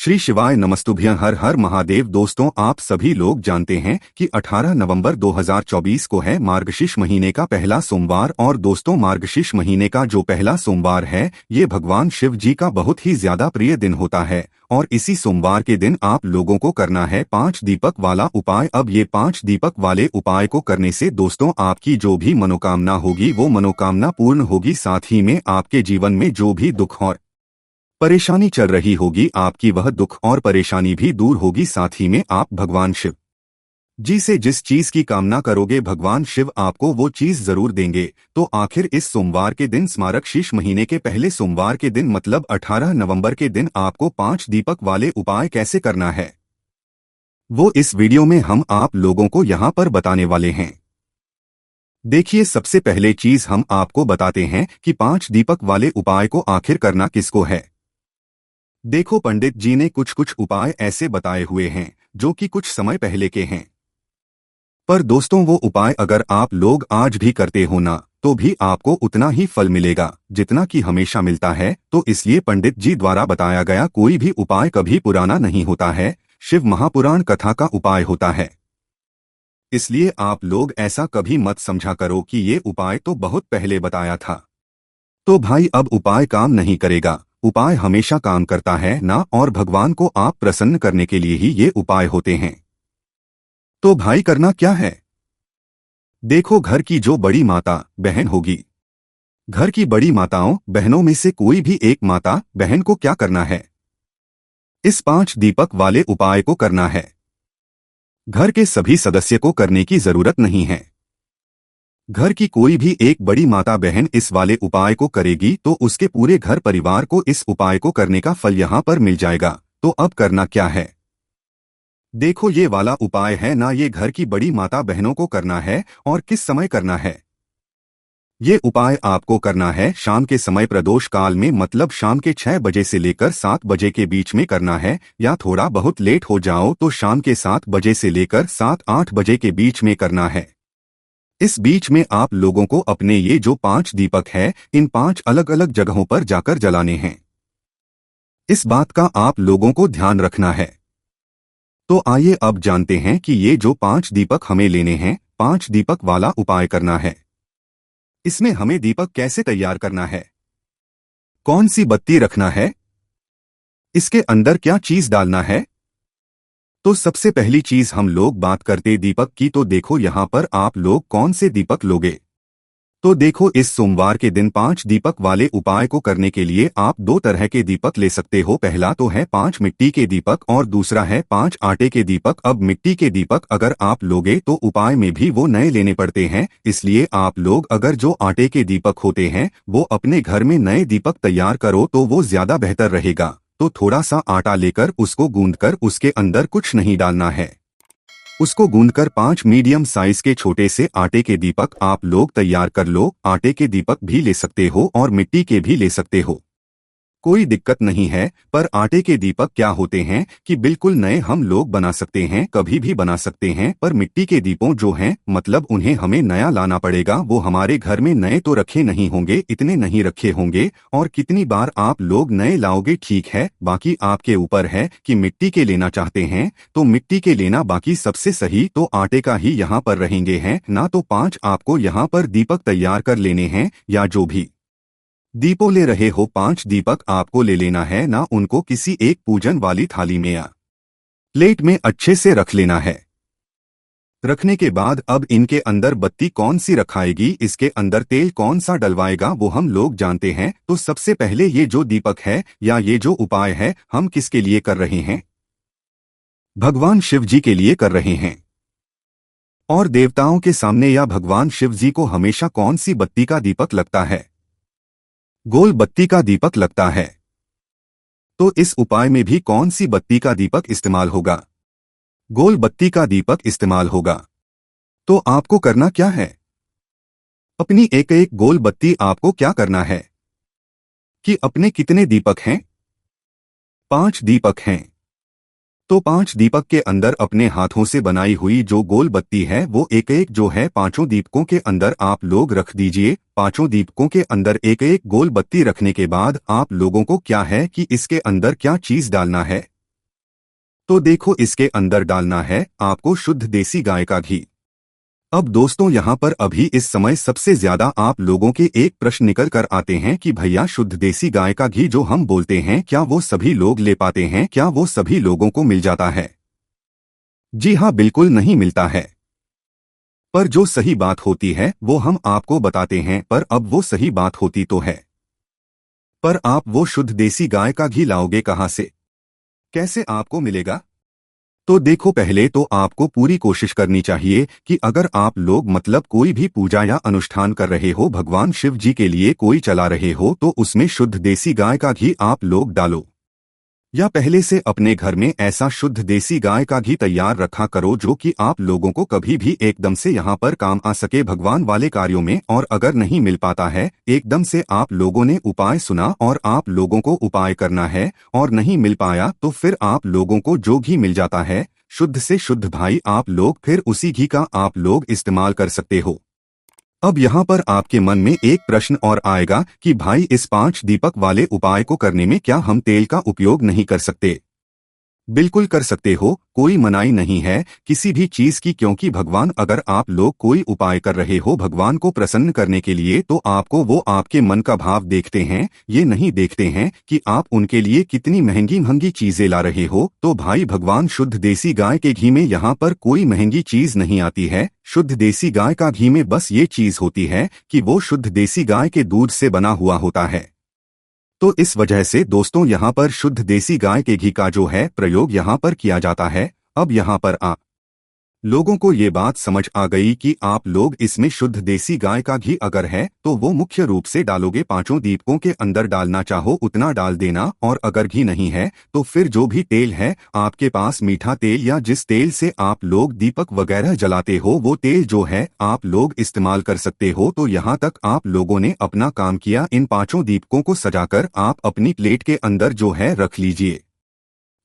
श्री शिवाय नमस्तुभ्यं। हर हर महादेव। दोस्तों, आप सभी लोग जानते हैं कि 18 नवंबर 2024 को है मार्गशीर्ष महीने का पहला सोमवार। और दोस्तों, मार्गशीर्ष महीने का जो पहला सोमवार है ये भगवान शिव जी का बहुत ही ज्यादा प्रिय दिन होता है। और इसी सोमवार के दिन आप लोगों को करना है 5 दीपक वाला उपाय। अब ये 5 दीपक वाले उपाय को करने से दोस्तों आपकी जो भी मनोकामना होगी वो मनोकामना पूर्ण होगी। साथ ही में आपके जीवन में जो भी दुख और परेशानी चल रही होगी आपकी वह दुख और परेशानी भी दूर होगी। साथ ही में आप भगवान शिव जी से जिस चीज की कामना करोगे भगवान शिव आपको वो चीज जरूर देंगे। तो आखिर इस सोमवार के दिन मार्गशीर्ष महीने के पहले सोमवार के दिन मतलब 18 नवंबर के दिन आपको 5 दीपक वाले उपाय कैसे करना है वो इस वीडियो में हम आप लोगों को यहाँ पर बताने वाले हैं। देखिए, सबसे पहले चीज हम आपको बताते हैं कि 5 दीपक वाले उपाय को आखिर करना किसको है। देखो, पंडित जी ने कुछ कुछ उपाय ऐसे बताए हुए हैं जो कि कुछ समय पहले के हैं, पर दोस्तों वो उपाय अगर आप लोग आज भी करते हो ना तो भी आपको उतना ही फल मिलेगा जितना कि हमेशा मिलता है। तो इसलिए पंडित जी द्वारा बताया गया कोई भी उपाय कभी पुराना नहीं होता है, शिव महापुराण कथा का उपाय होता है। इसलिए आप लोग ऐसा कभी मत समझा करो कि ये उपाय तो बहुत पहले बताया था तो भाई अब उपाय काम नहीं करेगा। उपाय हमेशा काम करता है ना, और भगवान को आप प्रसन्न करने के लिए ही ये उपाय होते हैं। तो भाई करना क्या है। देखो, घर की जो बड़ी माता बहन होगी, घर की बड़ी माताओं बहनों में से कोई भी एक माता बहन को क्या करना है, इस 5 दीपक वाले उपाय को करना है। घर के सभी सदस्य को करने की जरूरत नहीं है। घर की कोई भी एक बड़ी माता बहन इस वाले उपाय को करेगी तो उसके पूरे घर परिवार को इस उपाय को करने का फल यहाँ पर मिल जाएगा। तो अब करना क्या है। देखो, ये वाला उपाय है ना, ये घर की बड़ी माता बहनों को करना है। और किस समय करना है ये उपाय आपको करना है शाम के समय प्रदोष काल में, मतलब शाम के 6 बजे से लेकर 7 बजे के बीच में करना है। या थोड़ा बहुत लेट हो जाओ तो शाम के 7 बजे से लेकर 7-8 बजे के बीच में करना है। इस बीच में आप लोगों को अपने ये जो 5 दीपक है इन 5 अलग अलग जगहों पर जाकर जलाने हैं। इस बात का आप लोगों को ध्यान रखना है। तो आइए अब जानते हैं कि ये जो 5 दीपक हमें लेने हैं, 5 दीपक वाला उपाय करना है, इसमें हमें दीपक कैसे तैयार करना है, कौन सी बत्ती रखना है, इसके अंदर क्या चीज डालना है। तो सबसे पहली चीज हम लोग बात करते दीपक की। तो देखो, यहाँ पर आप लोग कौन से दीपक लोगे। तो देखो, इस सोमवार के दिन 5 दीपक वाले उपाय को करने के लिए आप 2 तरह के दीपक ले सकते हो। पहला तो है 5 मिट्टी के दीपक और दूसरा है 5 आटे के दीपक। अब मिट्टी के दीपक अगर आप लोगे तो उपाय में भी वो नए लेने पड़ते हैं, इसलिए आप लोग अगर जो आटे के दीपक होते हैं वो अपने घर में नए दीपक तैयार करो तो वो ज्यादा बेहतर रहेगा। तो थोड़ा सा आटा लेकर उसको गूंदकर उसके अंदर कुछ नहीं डालना है, उसको गूंदकर 5 मीडियम साइज के छोटे से आटे के दीपक आप लोग तैयार कर लो। आटे के दीपक भी ले सकते हो और मिट्टी के भी ले सकते हो, कोई दिक्कत नहीं है। पर आटे के दीपक क्या होते हैं कि बिल्कुल नए हम लोग बना सकते हैं, कभी भी बना सकते हैं। पर मिट्टी के दीपों जो हैं मतलब उन्हें हमें नया लाना पड़ेगा, वो हमारे घर में नए तो रखे नहीं होंगे, इतने नहीं रखे होंगे। और कितनी बार आप लोग नए लाओगे ठीक है, बाकी आपके ऊपर है कि मिट्टी के लेना चाहते हैं तो मिट्टी के लेना, बाकी सबसे सही तो आटे का ही यहाँ पर रहेंगे हैं ना। तो 5 आपको यहाँ पर दीपक तैयार कर लेने हैं, या जो भी दीपों ले रहे हो 5 दीपक आपको ले लेना है ना, उनको किसी एक पूजन वाली थाली में या प्लेट में अच्छे से रख लेना है। रखने के बाद अब इनके अंदर बत्ती कौन सी रखाएगी, इसके अंदर तेल कौन सा डलवाएगा वो हम लोग जानते हैं। तो सबसे पहले ये जो दीपक है या ये जो उपाय है हम किसके लिए कर रहे हैं, भगवान शिव जी के लिए कर रहे हैं। और देवताओं के सामने या भगवान शिव जी को हमेशा कौन सी बत्ती का दीपक लगता है, गोल बत्ती का दीपक लगता है। तो इस उपाय में भी कौन सी बत्ती का दीपक इस्तेमाल होगा, गोल बत्ती का दीपक इस्तेमाल होगा। तो आपको करना क्या है, अपनी एक एक गोल बत्ती आपको क्या करना है कि अपने कितने दीपक हैं, 5 दीपक हैं। तो 5 दीपक के अंदर अपने हाथों से बनाई हुई जो गोल बत्ती है वो एक एक जो है 5 दीपकों के अंदर आप लोग रख दीजिए। 5 दीपकों के अंदर एक एक गोल बत्ती रखने के बाद आप लोगों को क्या है कि इसके अंदर क्या चीज डालना है, तो देखो, इसके अंदर डालना है आपको शुद्ध देसी गाय का घी। अब दोस्तों, यहाँ पर अभी इस समय सबसे ज्यादा आप लोगों के एक प्रश्न निकल कर आते हैं कि भैया शुद्ध देसी गाय का घी जो हम बोलते हैं, क्या वो सभी लोग ले पाते हैं? क्या वो सभी लोगों को मिल जाता है? जी हाँ, बिल्कुल नहीं मिलता है। पर जो सही बात होती है वो हम आपको बताते हैं। पर अब वो सही बात होती तो है, पर आप वो शुद्ध देसी गाय का घी लाओगे कहाँ से? कैसे आपको मिलेगा? तो देखो, पहले तो आपको पूरी कोशिश करनी चाहिए कि अगर आप लोग मतलब कोई भी पूजा या अनुष्ठान कर रहे हो, भगवान शिव जी के लिए कोई चला रहे हो, तो उसमें शुद्ध देसी गाय का घी आप लोग डालो। या पहले से अपने घर में ऐसा शुद्ध देसी गाय का घी तैयार रखा करो जो कि आप लोगों को कभी भी एकदम से यहाँ पर काम आ सके भगवान वाले कार्यों में। और अगर नहीं मिल पाता है, एकदम से आप लोगों ने उपाय सुना और आप लोगों को उपाय करना है और नहीं मिल पाया, तो फिर आप लोगों को जो घी मिल जाता है शुद्ध से शुद्ध भाई, आप लोग फिर उसी घी का आप लोग इस्तेमाल कर सकते हो। अब यहाँ पर आपके मन में एक प्रश्न और आएगा कि भाई, इस 5 दीपक वाले उपाय को करने में क्या हम तेल का उपयोग नहीं कर सकते? बिल्कुल कर सकते हो, कोई मनाही नहीं है किसी भी चीज की, क्योंकि भगवान, अगर आप लोग कोई उपाय कर रहे हो भगवान को प्रसन्न करने के लिए, तो आपको वो आपके मन का भाव देखते हैं। ये नहीं देखते हैं कि आप उनके लिए कितनी महंगी महंगी चीजें ला रहे हो। तो भाई, भगवान शुद्ध देसी गाय के घी में यहाँ पर कोई महंगी चीज नहीं आती है। शुद्ध देसी गाय का घी में बस ये चीज होती है कि वो शुद्ध देसी गाय के दूध से बना हुआ होता है। तो इस वजह से दोस्तों, यहाँ पर शुद्ध देसी गाय के घी का जो है प्रयोग यहाँ पर किया जाता है। अब यहाँ पर आप लोगों को ये बात समझ आ गई कि आप लोग इसमें शुद्ध देसी गाय का घी अगर है तो वो मुख्य रूप से डालोगे, 5 दीपकों के अंदर डालना चाहो उतना डाल देना। और अगर घी नहीं है तो फिर जो भी तेल है आपके पास, मीठा तेल या जिस तेल से आप लोग दीपक वगैरह जलाते हो, वो तेल जो है आप लोग इस्तेमाल कर सकते हो। तो यहाँ तक आप लोगों ने अपना काम किया। इन 5 दीपकों को सजाकर आप अपनी प्लेट के अंदर जो है रख लीजिए।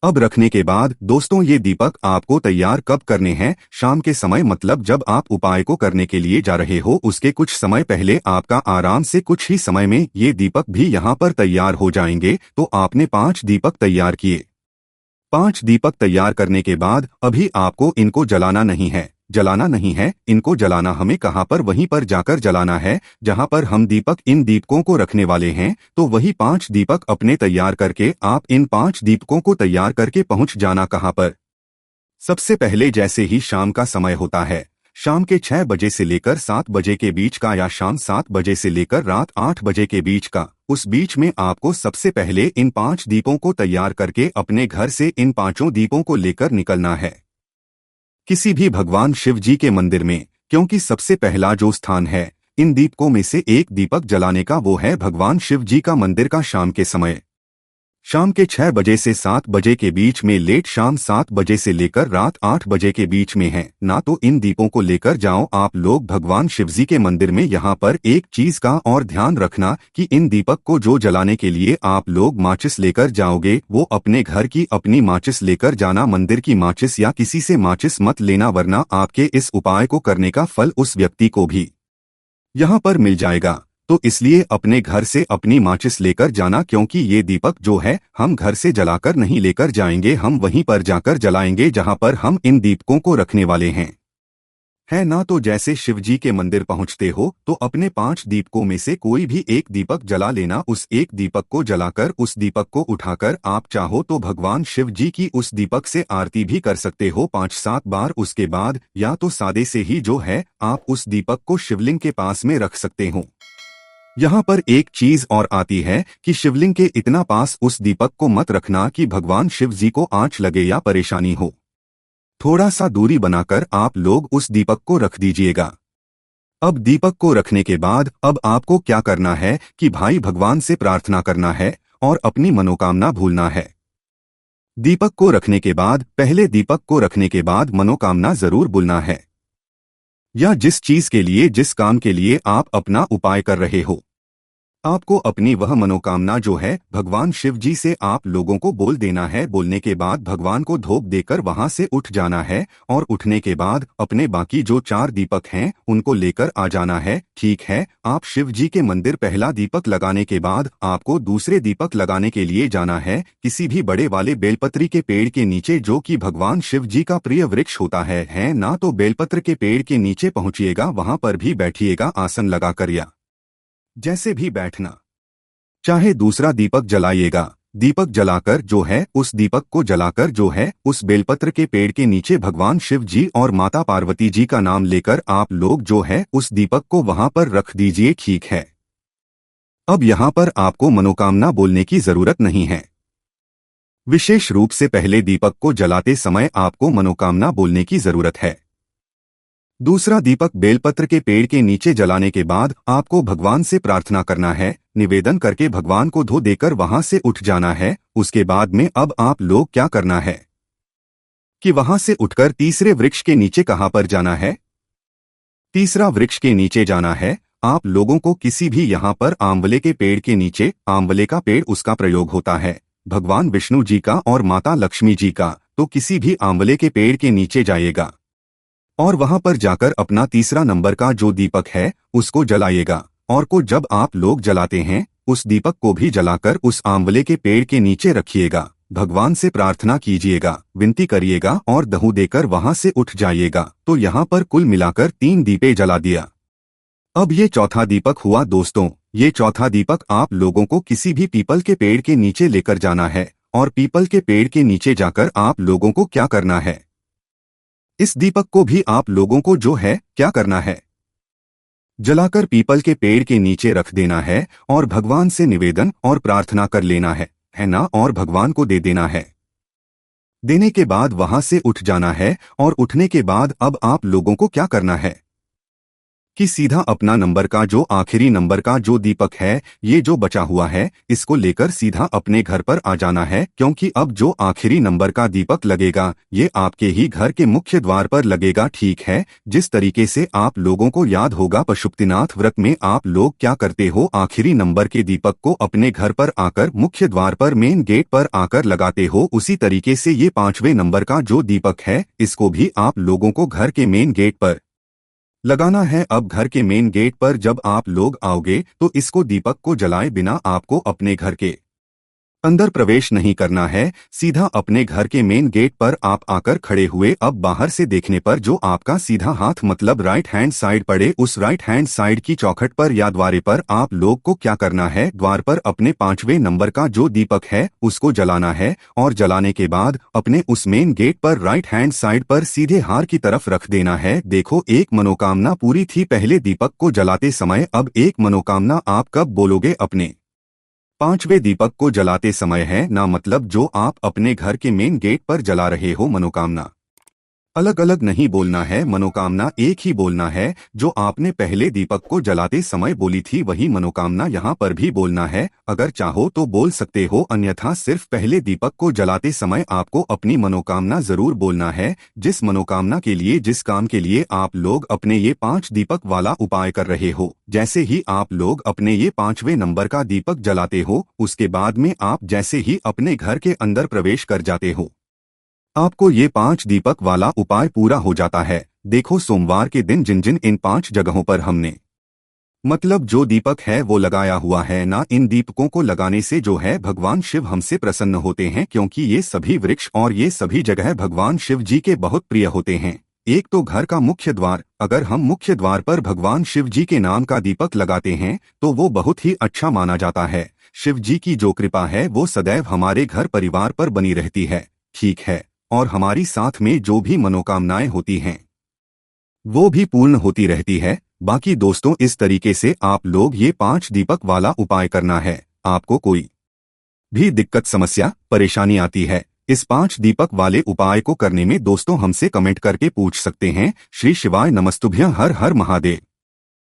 अब रखने के बाद दोस्तों, ये दीपक आपको तैयार कब करने हैं? शाम के समय, मतलब जब आप उपाय को करने के लिए जा रहे हो उसके कुछ समय पहले आपका आराम से कुछ ही समय में ये दीपक भी यहाँ पर तैयार हो जाएंगे। तो आपने 5 दीपक तैयार किए। 5 दीपक तैयार करने के बाद अभी आपको इनको जलाना नहीं है, जलाना नहीं है। इनको जलाना हमें कहाँ पर? वहीं पर जाकर जलाना है जहाँ पर हम दीपक, इन दीपकों को रखने वाले हैं। तो वही 5 दीपक अपने तैयार करके आप इन 5 दीपकों को तैयार करके पहुंच जाना कहाँ पर? सबसे पहले जैसे ही शाम का समय होता है, शाम के 6 बजे से लेकर 7 बजे के बीच का, या शाम 7 बजे से लेकर रात 8 बजे के बीच का, उस बीच में आपको सबसे पहले इन 5 दीपों को तैयार करके अपने घर से इन 5 दीपों को लेकर निकलना है किसी भी भगवान शिव जी के मंदिर में। क्योंकि सबसे पहला जो स्थान है इन दीपकों में से एक दीपक जलाने का, वो है भगवान शिव जी का मंदिर का शाम के समय, शाम के 6 बजे से 7 बजे के बीच में, लेट शाम 7 बजे से लेकर रात 8 बजे के बीच में है ना। तो इन दीपों को लेकर जाओ आप लोग भगवान शिवजी के मंदिर में। यहाँ पर एक चीज का और ध्यान रखना कि इन दीपक को जो जलाने के लिए आप लोग माचिस लेकर जाओगे, वो अपने घर की अपनी माचिस लेकर जाना, मंदिर की माचिस या किसी से माचिस मत लेना, वरना आपके इस उपाय को करने का फल उस व्यक्ति को भी यहाँ पर मिल जाएगा। तो इसलिए अपने घर से अपनी माचिस लेकर जाना, क्योंकि ये दीपक जो है हम घर से जलाकर नहीं लेकर जाएंगे, हम वहीं पर जाकर जलाएंगे जहां पर हम इन दीपकों को रखने वाले हैं, है ना। तो जैसे शिव जी के मंदिर पहुंचते हो तो अपने 5 दीपकों में से कोई भी एक दीपक जला लेना। उस एक दीपक को जलाकर उस दीपक को उठाकर आप चाहो तो भगवान शिव जी की उस दीपक से आरती भी कर सकते हो 5-7 बार। उसके बाद या तो सादे से ही जो है आप उस दीपक को शिवलिंग के पास में रख सकते हो। यहाँ पर एक चीज और आती है कि शिवलिंग के इतना पास उस दीपक को मत रखना कि भगवान शिव जी को आंच लगे या परेशानी हो। थोड़ा सा दूरी बनाकर आप लोग उस दीपक को रख दीजिएगा। अब दीपक को रखने के बाद अब आपको क्या करना है कि भाई भगवान से प्रार्थना करना है और अपनी मनोकामना भूलना है। दीपक को रखने के बाद, पहले दीपक को रखने के बाद मनोकामना जरूर बोलना है, या जिस चीज के लिए, जिस काम के लिए आप अपना उपाय कर रहे हो। आपको अपनी वह मनोकामना जो है भगवान शिव जी से आप लोगों को बोल देना है। बोलने के बाद भगवान को धूप देकर वहां से उठ जाना है और उठने के बाद अपने बाकी जो 4 दीपक हैं उनको लेकर आ जाना है। ठीक है, आप शिव जी के मंदिर पहला दीपक लगाने के बाद आपको दूसरे दीपक लगाने के लिए जाना है किसी भी बड़े वाले बेलपत्री के पेड़ के नीचे, जो कि भगवान शिव जी का प्रिय वृक्ष होता है ना। तो बेलपत्र के पेड़ के नीचे पहुंचिएगा, वहां पर भी बैठिएगा आसन लगाकर या जैसे भी बैठना चाहे। दूसरा दीपक जलाइएगा। दीपक जलाकर जो है उस दीपक को जलाकर जो है उस बेलपत्र के पेड़ के नीचे भगवान शिव जी और माता पार्वती जी का नाम लेकर आप लोग जो है उस दीपक को वहां पर रख दीजिए। ठीक है, अब यहाँ पर आपको मनोकामना बोलने की जरूरत नहीं है। विशेष रूप से पहले दीपक को जलाते समय आपको मनोकामना बोलने की जरूरत है। दूसरा दीपक बेलपत्र के पेड़ के नीचे जलाने के बाद आपको भगवान से प्रार्थना करना है, निवेदन करके भगवान को धो देकर वहां से उठ जाना है। उसके बाद में अब आप लोग क्या करना है कि वहां से उठकर तीसरे वृक्ष के नीचे कहां पर जाना है। तीसरा वृक्ष के नीचे जाना है आप लोगों को किसी भी यहाँ पर आंवले के पेड़ के नीचे। आंवले का पेड़ उसका प्रयोग होता है भगवान विष्णु जी का और माता लक्ष्मी जी का। तो किसी भी आंवले के पेड़ के नीचे जाइएगा और वहां पर जाकर अपना तीसरा नंबर का जो दीपक है उसको जलाइएगा। और को जब आप लोग जलाते हैं उस दीपक को भी जलाकर उस आंवले के पेड़ के नीचे रखिएगा। भगवान से प्रार्थना कीजिएगा, विनती करिएगा और दहू देकर वहां से उठ जाइएगा। तो यहाँ पर कुल मिलाकर 3 दीपे जला दिया। अब ये चौथा दीपक हुआ दोस्तों। ये चौथा दीपक आप लोगों को किसी भी पीपल के पेड़ के नीचे लेकर जाना है और पीपल के पेड़ के नीचे जाकर आप लोगों को क्या करना है, इस दीपक को भी आप लोगों को जो है क्या करना है, जलाकर पीपल के पेड़ के नीचे रख देना है और भगवान से निवेदन और प्रार्थना कर लेना है ना, और भगवान को दे देना है। देने के बाद वहां से उठ जाना है और उठने के बाद अब आप लोगों को क्या करना है कि सीधा अपना नंबर का जो आखिरी नंबर का जो दीपक है, ये जो बचा हुआ है, इसको लेकर सीधा अपने घर पर आ जाना है। क्योंकि अब जो आखिरी नंबर का दीपक लगेगा ये आपके ही घर के मुख्य द्वार पर लगेगा। ठीक है, जिस तरीके से आप लोगों को याद होगा पशुपतिनाथ व्रत में आप लोग क्या करते हो, आखिरी नंबर के दीपक को अपने घर पर आकर मुख्य द्वार पर मेन गेट पर आकर लगाते हो। उसी तरीके से ये 5वें नंबर का जो दीपक है इसको भी आप लोगों को घर के मेन गेट पर लगाना है। अब घर के मेन गेट पर जब आप लोग आओगे तो इसको दीपक को जलाए बिना आपको अपने घर के अंदर प्रवेश नहीं करना है। सीधा अपने घर के मेन गेट पर आप आकर खड़े हुए। अब बाहर से देखने पर जो आपका सीधा हाथ मतलब राइट हैंड साइड पड़े, उस राइट हैंड साइड की चौखट पर या द्वारे पर आप लोग को क्या करना है, द्वार पर अपने 5वें नंबर का जो दीपक है उसको जलाना है। और जलाने के बाद अपने उस मेन गेट पर राइट हैंड साइड पर सीधे हार की तरफ रख देना है। देखो, एक मनोकामना पूरी थी पहले दीपक को जलाते समय। अब एक मनोकामना आप कब बोलोगे अपने 5वें दीपक को जलाते समय है ना, मतलब जो आप अपने घर के मेन गेट पर जला रहे हो। मनोकामना अलग अलग नहीं बोलना है, मनोकामना एक ही बोलना है। जो आपने पहले दीपक को जलाते समय बोली थी वही मनोकामना यहाँ पर भी बोलना है। अगर चाहो तो बोल सकते हो, अन्यथा सिर्फ पहले दीपक को जलाते समय आपको अपनी मनोकामना जरूर बोलना है। जिस मनोकामना के लिए, जिस काम के लिए आप लोग अपने ये 5 दीपक वाला उपाय कर रहे हो। जैसे ही आप लोग अपने ये 5वें नंबर का दीपक जलाते हो, उसके बाद में आप जैसे ही अपने घर के अंदर प्रवेश कर जाते हो, आपको ये 5 दीपक वाला उपाय पूरा हो जाता है। देखो, सोमवार के दिन जिन जिन इन 5 जगहों पर हमने मतलब जो दीपक है वो लगाया हुआ है ना, इन दीपकों को लगाने से जो है भगवान शिव हमसे प्रसन्न होते हैं। क्योंकि ये सभी वृक्ष और ये सभी जगह भगवान शिव जी के बहुत प्रिय होते हैं। एक तो घर का मुख्य द्वार, अगर हम मुख्य द्वार पर भगवान शिव जी के नाम का दीपक लगाते हैं तो वो बहुत ही अच्छा माना जाता है। शिव जी की जो कृपा है वो सदैव हमारे घर परिवार पर बनी रहती है। ठीक है, और हमारी साथ में जो भी मनोकामनाएं होती हैं वो भी पूर्ण होती रहती है। बाकी दोस्तों, इस तरीके से आप लोग ये 5 दीपक वाला उपाय करना है। आपको कोई भी दिक्कत, समस्या, परेशानी आती है इस 5 दीपक वाले उपाय को करने में, दोस्तों हमसे कमेंट करके पूछ सकते हैं। श्री शिवाय नमस्तुभ्यं। हर हर महादेव।